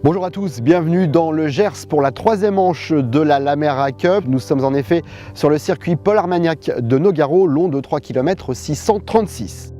Bonjour à tous, bienvenue dans le Gers pour la troisième manche de la Lamera Cup. Nous sommes en effet sur le circuit Paul Armagnac de Nogaro, long de 3 km 636.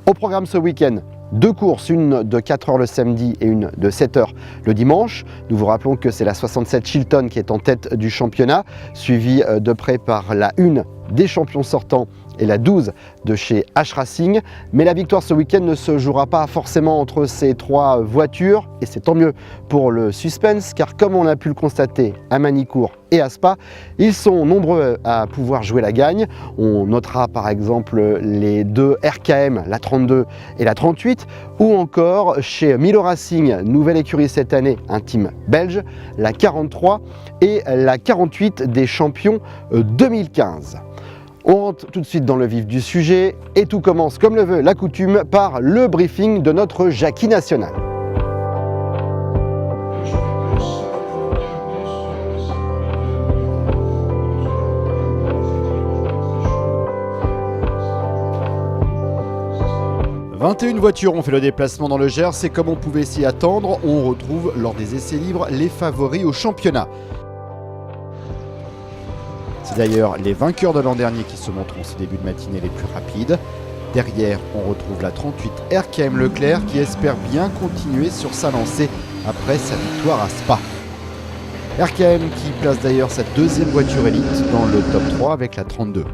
Au programme ce week-end, deux courses, une de 4 heures le samedi et une de 7 heures le dimanche. Nous vous rappelons que c'est la 67 Chilton qui est en tête du championnat, suivie de près par la 1 des champions sortants et la 12 de chez H-Racing. Mais la victoire ce week-end ne se jouera pas forcément entre ces trois voitures, et c'est tant mieux pour le suspense, car comme on a pu le constater à Manicourt et à Spa, ils sont nombreux à pouvoir jouer la gagne. On notera par exemple les deux RKM, la 32 et la 38, ou encore chez Milo Racing, nouvelle écurie cette année, un team belge, la 43 et la 48 des champions 2015. On rentre tout de suite dans le vif du sujet et tout commence comme le veut la coutume par le briefing de notre Jackie national. « 21 voitures ont fait le déplacement dans le Gers et comme on pouvait s'y attendre, on retrouve lors des essais libres les favoris au championnat. C'est d'ailleurs les vainqueurs de l'an dernier qui se montrent en ce début de matinée les plus rapides. Derrière, on retrouve la 38 RKM Leclerc qui espère bien continuer sur sa lancée après sa victoire à Spa. RKM qui place d'ailleurs sa deuxième voiture élite dans le top 3 avec la 32.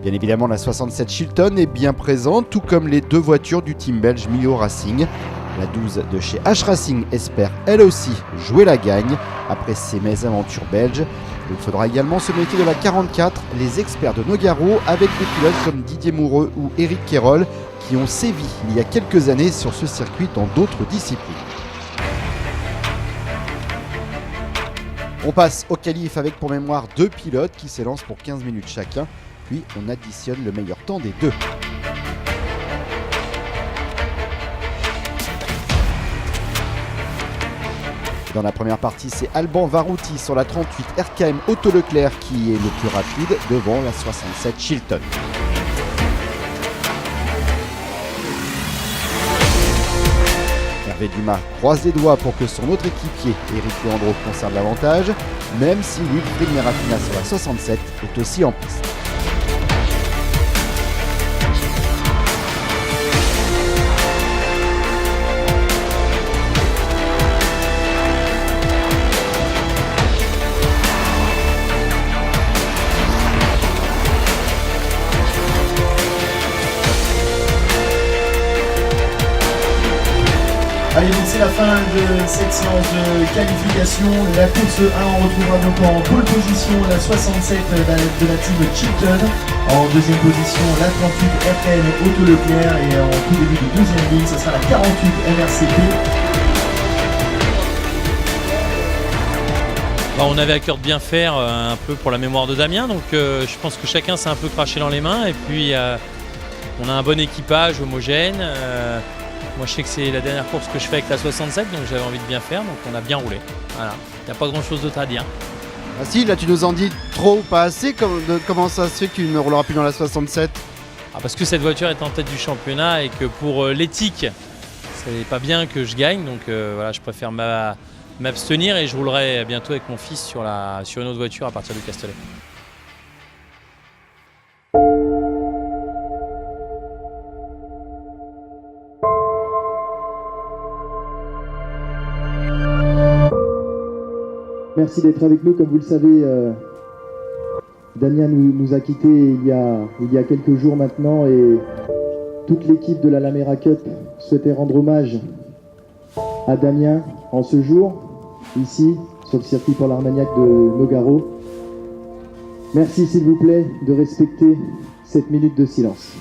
Bien évidemment, la 67 Chilton est bien présente, tout comme les deux voitures du team belge Milo Racing. La 12 de chez H-Racing espère elle aussi jouer la gagne après ses mésaventures belges. Il faudra également se méfier de la 44, les experts de Nogaro, avec des pilotes comme Didier Moureux ou Eric Quérol qui ont sévi il y a quelques années sur ce circuit dans d'autres disciplines. On passe au qualif avec pour mémoire deux pilotes qui s'élancent pour 15 minutes chacun, puis on additionne le meilleur temps des deux. Dans la première partie, c'est Alban Varouti sur la 38 RKM Auto Leclerc qui est le plus rapide devant la 67 Chilton. Hervé Dumas croise les doigts pour que son autre équipier, Eric Leandro, conserve l'avantage, même si Wilfried Merafina sur la 67 est aussi en piste. Allez, donc c'est la fin de cette séance de qualification. La course 1, on retrouvera donc en pole position la 67 de la team Chilton. En deuxième position, la 38 RKM Auto Leclerc. Et en tout début de deuxième ligne, ce sera la 48 MRCP. On avait à cœur de bien faire un peu pour la mémoire de Damien. Donc je pense que chacun s'est un peu craché dans les mains. Et puis on a un bon équipage homogène. Moi je sais que c'est la dernière course que je fais avec la 67, donc j'avais envie de bien faire, donc on a bien roulé. Voilà, il n'y a pas grand chose d'autre à dire. Ah si, là tu nous en dis trop ou pas assez, comment ça se fait que tu ne rouleras plus dans la 67 ? Parce que cette voiture est en tête du championnat et que pour l'éthique, c'est pas bien que je gagne, donc voilà, je préfère m'abstenir et je roulerai bientôt avec mon fils sur une autre voiture à partir du Castellet. Merci d'être avec nous. Comme vous le savez, Damien nous a quittés il y a quelques jours maintenant et toute l'équipe de la Lamera Cup souhaitait rendre hommage à Damien en ce jour, ici, sur le circuit Paul Armagnac de Nogaro. Merci s'il vous plaît de respecter cette minute de silence.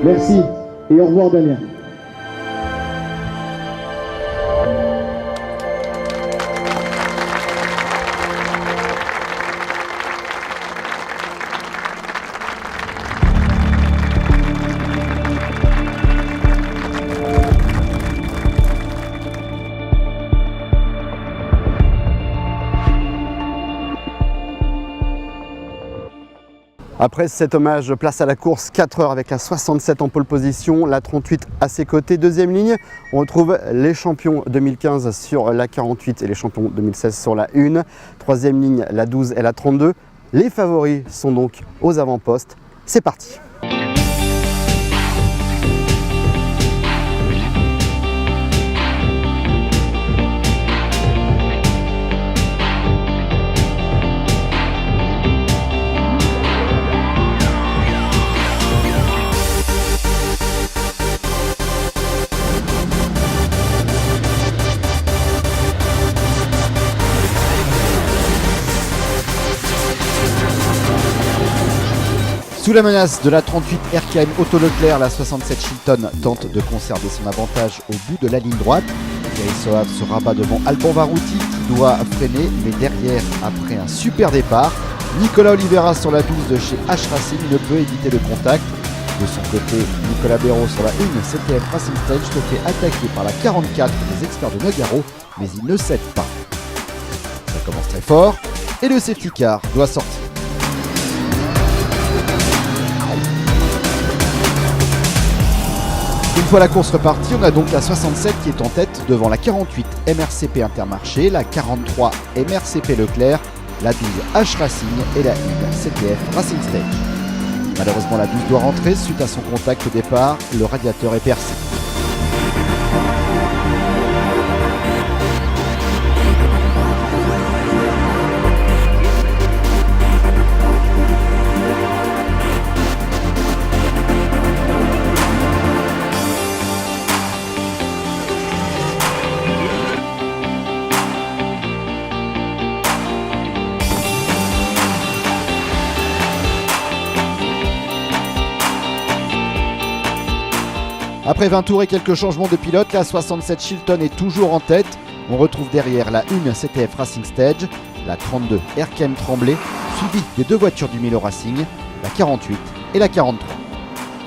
Merci et au revoir Damien. Après cet hommage, place à la course, 4 heures avec la 67 en pole position, la 38 à ses côtés. Deuxième ligne, on retrouve les champions 2015 sur la 48 et les champions 2016 sur la 1. Troisième ligne, la 12 et la 32. Les favoris sont donc aux avant-postes. C'est parti! Sous la menace de la 38 RKM Auto Leclerc, la 67 Chilton tente de conserver son avantage au bout de la ligne droite. Thierry Soave se rabat devant Alban Barouti qui doit freiner, mais derrière, après un super départ, Nicolas Oliveira sur la 12 de chez H Racing ne peut éviter le contact. De son côté, Nicolas Béraud sur la 1 CTF Racing Stage se fait attaquer par la 44 des experts de Nogaro, mais il ne cède pas. Ça commence très fort et le safety car doit sortir. Une fois la course repartie, on a donc la 67 qui est en tête devant la 48 MRCP Intermarché, la 43 MRCP Leclerc, la 12 H Racing et la 1 CTF Racing Stage. Malheureusement la 12 doit rentrer suite à son contact au départ, le radiateur est percé. Après 20 tours et quelques changements de pilote, la 67 Chilton est toujours en tête. On retrouve derrière la 1 CTF Racing Stage, la 32 RKM Tremblay, suivie des deux voitures du Milo Racing, la 48 et la 43.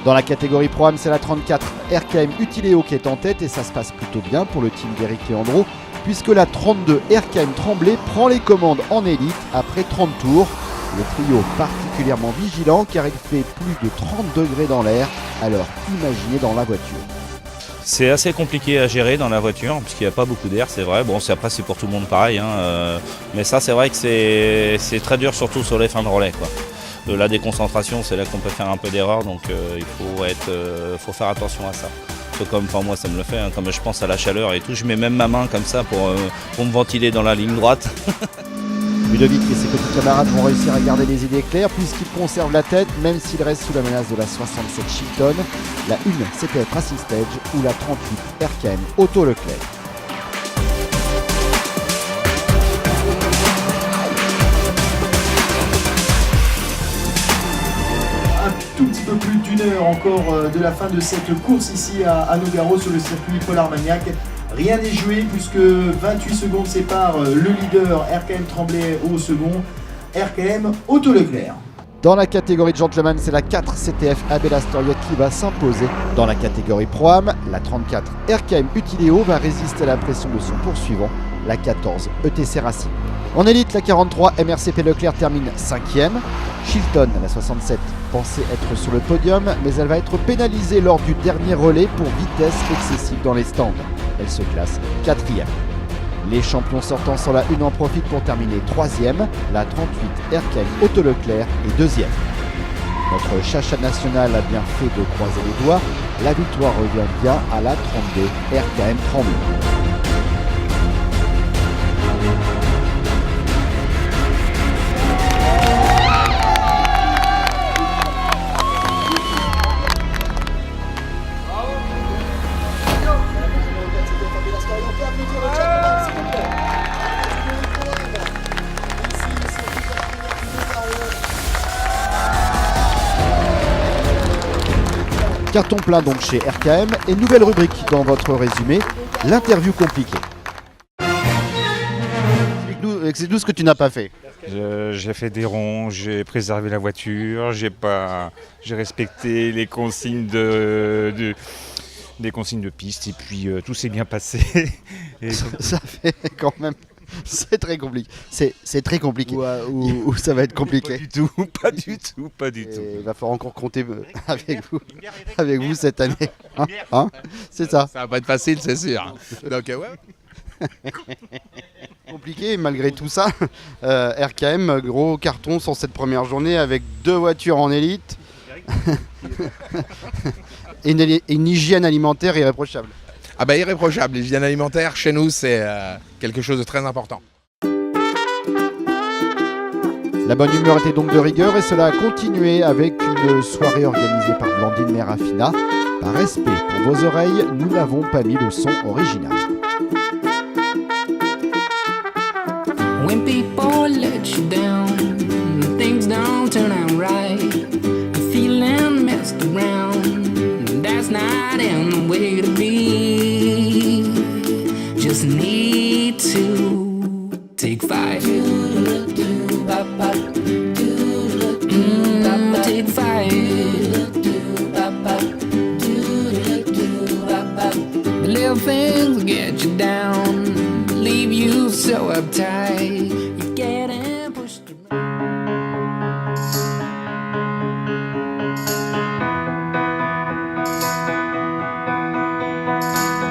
Dans la catégorie Pro-Am, c'est la 34 RKM Utileo qui est en tête et ça se passe plutôt bien pour le team d'Éric Leandro, puisque la 32 RKM Tremblay prend les commandes en élite après 30 tours. Le trio particulièrement vigilant car il fait plus de 30 degrés dans l'air, alors imaginez dans la voiture. C'est assez compliqué à gérer dans la voiture puisqu'il n'y a pas beaucoup d'air, c'est vrai. Bon, après c'est pour tout le monde pareil, mais ça c'est vrai que c'est très dur surtout sur les fins de relais, quoi. La déconcentration, c'est là qu'on peut faire un peu d'erreur, donc il faut faire attention à ça. Comme moi ça me le fait, comme je pense à la chaleur et tout, je mets même ma main comme ça pour me ventiler dans la ligne droite. Ludovic et ses petits camarades vont réussir à garder les idées claires puisqu'ils conservent la tête même s'ils restent sous la menace de la 67 Chilton, la 1 CTF Racing Stage ou la 38 RKM Auto Leclerc. Un tout petit peu plus d'une heure encore de la fin de cette course ici à Nogaro sur le circuit Paul Armagnac. Rien n'est joué puisque 28 secondes séparent le leader RKM Tremblay au second, RKM Auto Leclerc. Dans la catégorie de gentleman, c'est la 4 CTF Abel Astoriot qui va s'imposer. Dans la catégorie Pro-Am, la 34 RKM Utileo va résister à la pression de son poursuivant, la 14 ETC Racing. En élite, la 43 MRCP Leclerc termine 5e. Chilton, la 67, pensait être sur le podium, mais elle va être pénalisée lors du dernier relais pour vitesse excessive dans les stands. Elle se classe 4e. Les champions sortants sur la 1 en profitent pour terminer 3e. La 38 RKM Auto Leclerc est 2e. Notre chacha national a bien fait de croiser les doigts. La victoire revient bien à la 32 RKM Tremblay. Carton plein donc chez RKM et nouvelle rubrique dans votre résumé, l'interview compliquée. Explique-nous ce que tu n'as pas fait. J'ai fait des ronds, j'ai préservé la voiture, j'ai respecté les consignes des consignes de piste et puis tout s'est bien passé. Et Ça fait quand même C'est très compliqué. C'est très compliqué. Ou ça va être compliqué. Pas du tout. Il va falloir encore compter avec vous cette année. Hein c'est ça. Ça va pas être facile, c'est sûr. Donc, ouais. Compliqué malgré tout ça. RKM, gros carton sur cette première journée avec 2 voitures en élite. Et une hygiène alimentaire irréprochable. Ah bah irréprochable, l'hygiène alimentaire chez nous c'est quelque chose de très important. La bonne humeur était donc de rigueur et cela a continué avec une soirée organisée par Blandine Merafina. Par respect pour vos oreilles, nous n'avons pas mis le son original. When people let you down, things don't turn out right. You're feeling messed around, that's not in the way to be. Just need to take 5. Take 5. The little things get you down, leave you so uptight. You're getting pushed around.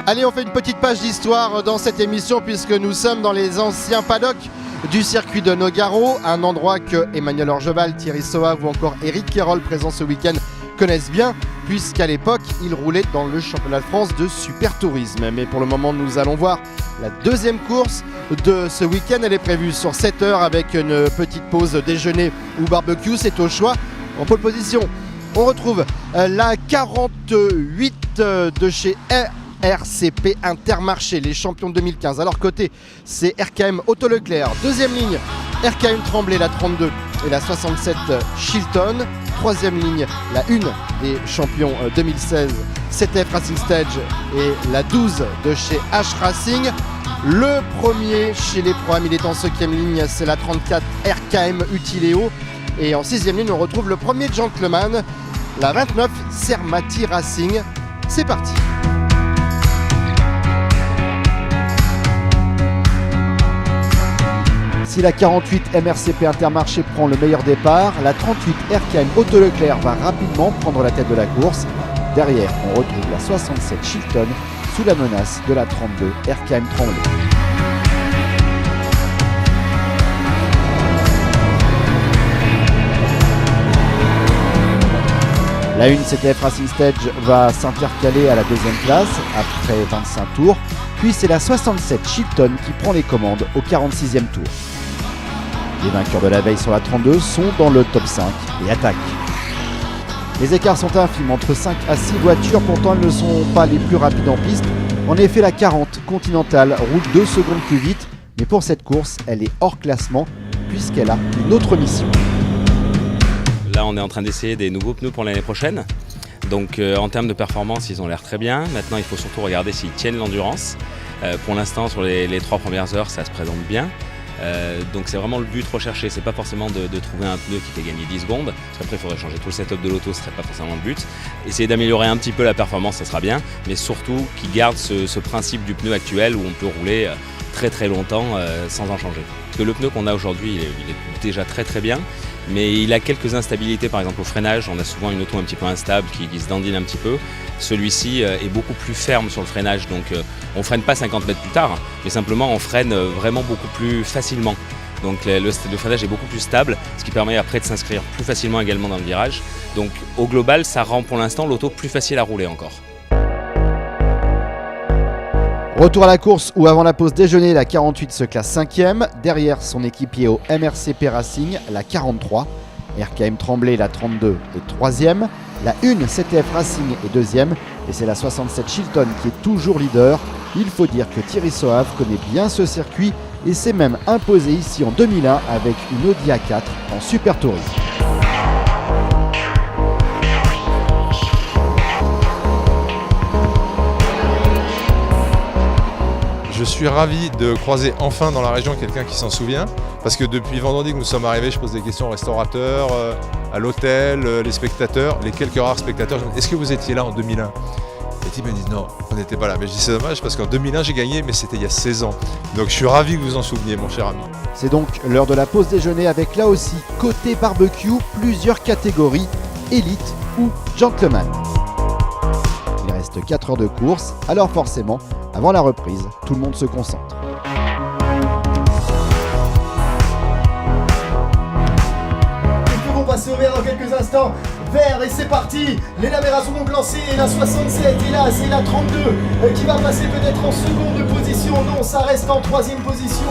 Allez, on fait une petite page d'histoire dans cette émission puisque nous sommes dans les anciens paddocks du circuit de Nogaro, un endroit que Emmanuel Orgeval, Thierry Soave ou encore Eric Quérol, présents ce week-end, connaissent bien puisqu'à l'époque, ils roulaient dans le championnat de France de super tourisme. Mais pour le moment, nous allons voir la deuxième course de ce week-end. Elle est prévue sur 7 heures avec une petite pause déjeuner ou barbecue, c'est au choix. En pole position, on retrouve la 48 de chez RCP Intermarché, les champions de 2015. À leur côté, c'est RKM Auto Leclerc. Deuxième ligne, RKM Tremblay, la 32 et la 67 Chilton. Troisième ligne, la 1 des champions 2016, CTF Racing Stage et la 12 de chez H Racing. Le premier chez les Pro-Am, il est en 5e ligne, c'est la 34 RKM Utileo. Et en 6e ligne, on retrouve le premier gentleman, la 29 Sermati Racing. C'est parti. Si la 48 MRCP Intermarché prend le meilleur départ, la 38 RKM Auto Leclerc va rapidement prendre la tête de la course. Derrière, on retrouve la 67 Chilton sous la menace de la 32 RKM Tremblay. La 1 CTF Racing Stage va s'intercaler à la deuxième place après 25 tours. Puis c'est la 67 Chilton qui prend les commandes au 46e tour. Les vainqueurs de la veille sur la 32 sont dans le top 5 et attaquent. Les écarts sont infimes entre 5 à 6 voitures, pourtant elles ne sont pas les plus rapides en piste. En effet, la 40 Continental roule 2 secondes plus vite, mais pour cette course, elle est hors classement puisqu'elle a une autre mission. Là, on est en train d'essayer des nouveaux pneus pour l'année prochaine. Donc en termes de performance, ils ont l'air très bien. Maintenant, il faut surtout regarder s'ils tiennent l'endurance. Pour l'instant, sur les 3 premières heures, ça se présente bien. Donc c'est vraiment le but recherché, c'est pas forcément de trouver un pneu qui fait gagner 10 secondes, parce qu'après il faudrait changer tout le setup de l'auto, ce serait pas forcément le but. Essayer d'améliorer un petit peu la performance, ça sera bien, mais surtout qu'il garde ce principe du pneu actuel où on peut rouler très très longtemps sans en changer. Parce que le pneu qu'on a aujourd'hui, il est déjà très très bien, mais il a quelques instabilités, par exemple au freinage, on a souvent une auto un petit peu instable qui se dandine un petit peu. Celui-ci est beaucoup plus ferme sur le freinage, donc on freine pas 50 mètres plus tard, mais simplement on freine vraiment beaucoup plus facilement. Donc le freinage est beaucoup plus stable, ce qui permet après de s'inscrire plus facilement également dans le virage. Donc au global, ça rend pour l'instant l'auto plus facile à rouler encore. Retour à la course où avant la pause déjeuner, la 48 se classe 5e. Derrière son équipier au MRCP Racing, la 43. RKM Tremblay, la 32 est 3e. La 1 CTF Racing est 2e. Et c'est la 67 Chilton qui est toujours leader. Il faut dire que Thierry Soave connaît bien ce circuit et s'est même imposé ici en 2001 avec une Audi A4 en Super Tourisme. Je suis ravi de croiser enfin dans la région quelqu'un qui s'en souvient, parce que depuis vendredi que nous sommes arrivés, je pose des questions aux restaurateurs, à l'hôtel, les spectateurs, les quelques rares spectateurs. Est-ce que vous étiez là en 2001 ? Et L'équipe me dit non, on n'était pas là. Mais je dis c'est dommage parce qu'en 2001 j'ai gagné, mais c'était il y a 16 ans. Donc je suis ravi que vous en souveniez, mon cher ami. C'est donc l'heure de la pause déjeuner avec là aussi, côté barbecue, plusieurs catégories, élite ou gentleman. Il reste 4 heures de course, alors forcément, avant la reprise, tout le monde se concentre. Nous vont passer au vert dans quelques instants. Vert et c'est parti. Les Laméras sont donc lancés. Et la 67 et là c'est la 32 qui va passer peut-être en seconde position. Non, ça reste en troisième position.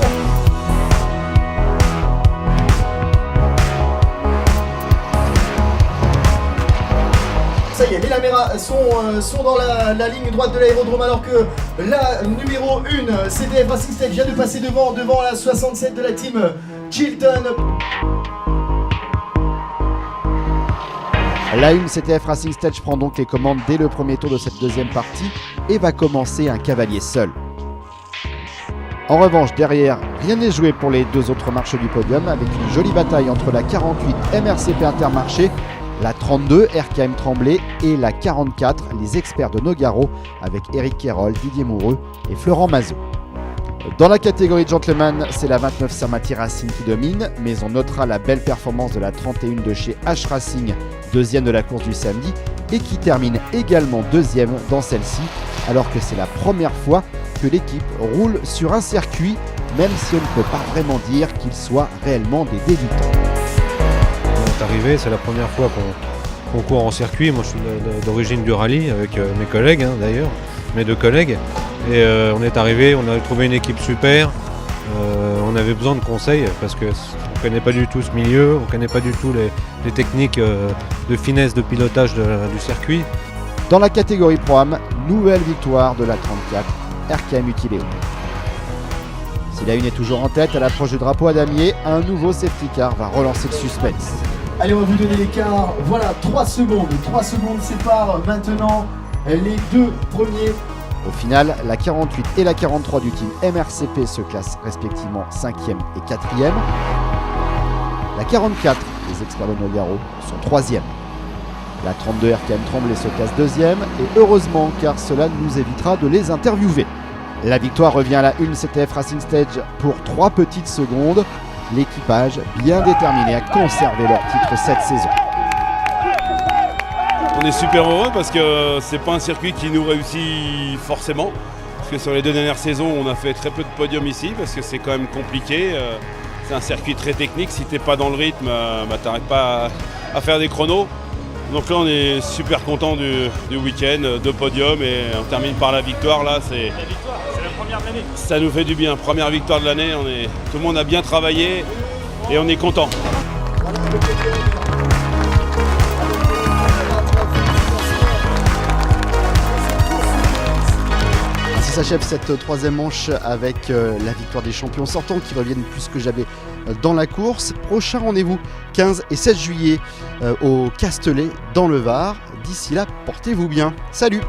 Ça y est, les Laméras sont dans la ligne droite de l'aérodrome alors que la numéro 1, CTF Racing Stage, vient de passer devant la 67 de la team Chilton. La 1 CTF Racing Stage prend donc les commandes dès le premier tour de cette deuxième partie et va commencer un cavalier seul. En revanche, derrière, rien n'est joué pour les deux autres marches du podium avec une jolie bataille entre la 48 MRCP Intermarché, la 32 RKM Tremblay et la 44 les experts de Nogaro avec Eric Quérol, Didier Moureux et Florent Mazot. Dans la catégorie gentleman, c'est la 29 Sermati Racing qui domine, mais on notera la belle performance de la 31 de chez H Racing, deuxième de la course du samedi, et qui termine également deuxième dans celle-ci, alors que c'est la première fois que l'équipe roule sur un circuit, même si on ne peut pas vraiment dire qu'ils soient réellement des débutants. On est arrivé, c'est la première fois qu'on court en circuit. Moi je suis d'origine du rallye avec mes collègues d'ailleurs, mes deux collègues. Et on est arrivé, on a trouvé une équipe super. On avait besoin de conseils parce qu'on ne connaît pas du tout ce milieu, on ne connaît pas du tout les techniques de finesse de pilotage du circuit. Dans la catégorie Pro-Am, nouvelle victoire de la 34 RKM Utiléo. Si la une est toujours en tête à l'approche du drapeau à damier, un nouveau safety car va relancer le suspense. Allez, on va vous donner l'écart. Voilà, 3 secondes. 3 secondes séparent maintenant les deux premiers. Au final, la 48 et la 43 du team MRCP se classent respectivement 5e et 4e. La 44, les experts de Nogaro, sont 3e. La 32 RKM Tremblay se classe 2e et heureusement car cela nous évitera de les interviewer. La victoire revient à la 1 CTF Racing Stage pour 3 petites secondes. L'équipage bien déterminé à conserver leur titre cette saison. On est super heureux parce que c'est pas un circuit qui nous réussit forcément. Parce que sur les 2 dernières saisons, on a fait très peu de podiums ici parce que c'est quand même compliqué. C'est un circuit très technique. Si t'es pas dans le rythme, t'arrives pas à faire des chronos. Donc là, on est super content du week-end, de podium et on termine par la victoire. Là, c'est la première de l'année. Ça nous fait du bien. Première victoire de l'année. Tout le monde a bien travaillé et on est content. Ainsi s'achève cette troisième manche avec la victoire des champions sortants qui reviennent plus que jamais dans la course. Prochain rendez-vous 15 et 16 juillet au Castellet dans le Var. D'ici là, portez-vous bien. Salut!